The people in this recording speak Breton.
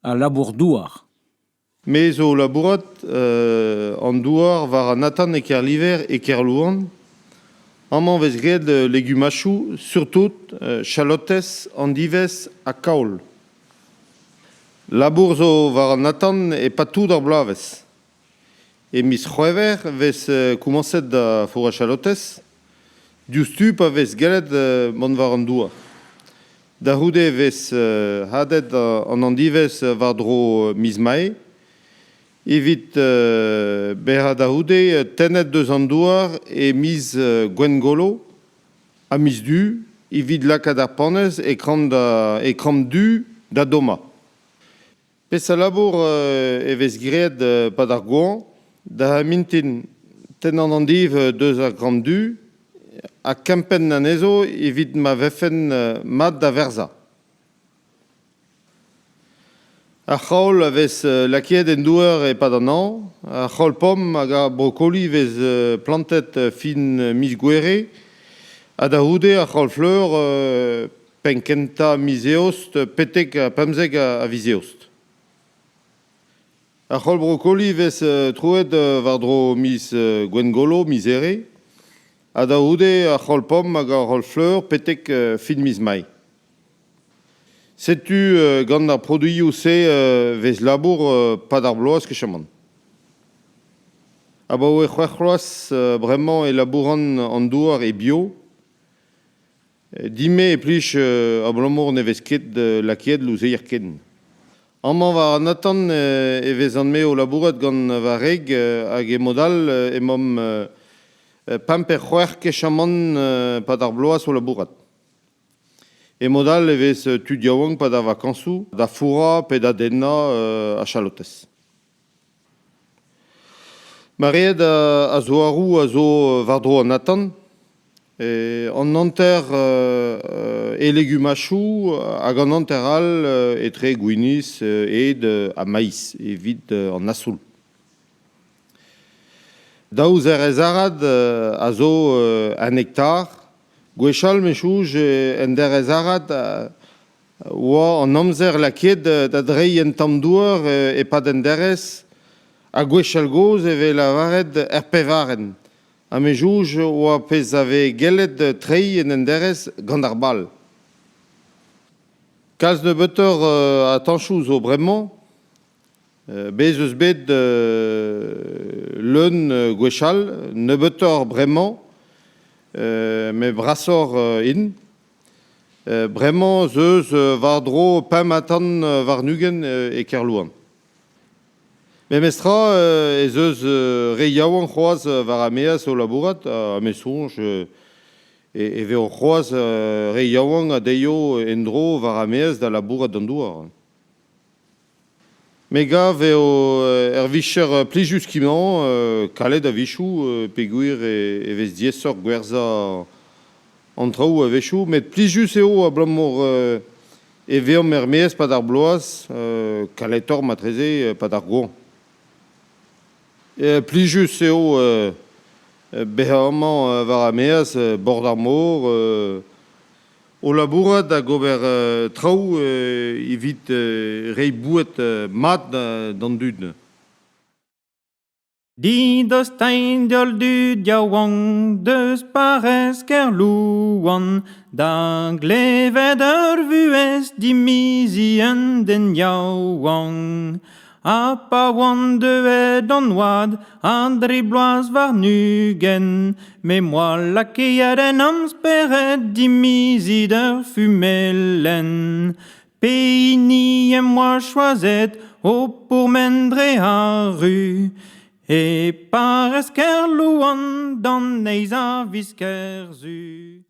a labour douar. Mais au labourat, en douar var an atan e ker l'hiver e ker louan, amman vez gred legumachou, surtout chalotes, andivez a kaol. Labour zo var an atan e patou d'ar blavez. E mis c'hwever vez koumanset da four a chalotes, dioustu pa vez gallet mont var an douar. Da houde vez hadet an andivez var dro miz mae, evit berra da houde tenet deus an douar e miz gwengolo a miz du, evit lakad ar panez e kram du da doma. Pes a labour e vez gred pad ar goan, da mintin ten an andiv deus ar kram du, a kempen an ezo evit ma vefen mat da verza. Ar c'haol a vez lakiet en douar e pad an an, ar c'haol pom hag ar brokoli vez plantet fin miz gwere, ha da houde ar c'haol fleur penkenta miz eost, petek a pemzeg a viz eost. Ar c'haol brokoli vez trouet var dro miz gwengolo, miz ere, ha da houde ar c'haol pom hag ar c'haol fleur petek fin miz mai. Setu gant ar produioù se vez labour pad ar bloaz kechamant. Ha ba oe c'hwec'hloaz bremañ e labouran an douar e bio. Dime e plij a blomour ne vez ket lakiet louzeier ken. Amman war an atan e vez an me o labouret gant var reg hag e modal emom pemper c'hwer kechamant pad ar bloaz o labourat. E modal e vez tud yaouank pa da vakansou, da foura pe da denna a chalotes. Mareet a zo arou a zo var dro an atan, an nanter e legumachou hag an nanter all etre gwiniz ed a maïs evit an asoul. Daouz ez arad a zo an hektar, gwechal mechouj en der ez arad oa an amzer lakiet da drei en tamm douar e pad en derez a gwechal goz e ve lavaret pevaren. A mechouj oa pez ave gellet trei en derez gant ar bal. Kalz ne betor a tanchou zo bremañ, bez eus bet leun gwechal, ne betor bremañ, me brasor in. Bremañ zeus var dro pem atan var nugen e ker louan. Me mestra ez eus re yaouan c'hoaz var ameaz o labourat, a me sonj e veo c'hoaz re yaouan a deio en dro var ameaz da labourat d'an douar. Me gav eo vicher plijus kimañ, kalet a vichou, peogwir e vez diesor gwerza an traoù a vechou, met plijus eo a blamour e veom meez pad ar bloaz, kaletor matreze pad ar goan. Plijus eo behaman var ameaz bord ar mor, o labourat da gober traoù evit rei bouet mat d'an dud. Didos tein diol dud yaouank deus parez ker louan, da glevet ur vuez dimizien den yaouank. A pa oan deuet an oad, a dre bloaz var nugen, me moa lakeiet en amsperet dimizid ur fumelen. Pe ni em moa choazet o pour mendre a ru, e parez ker louan dan neiz a visker zu.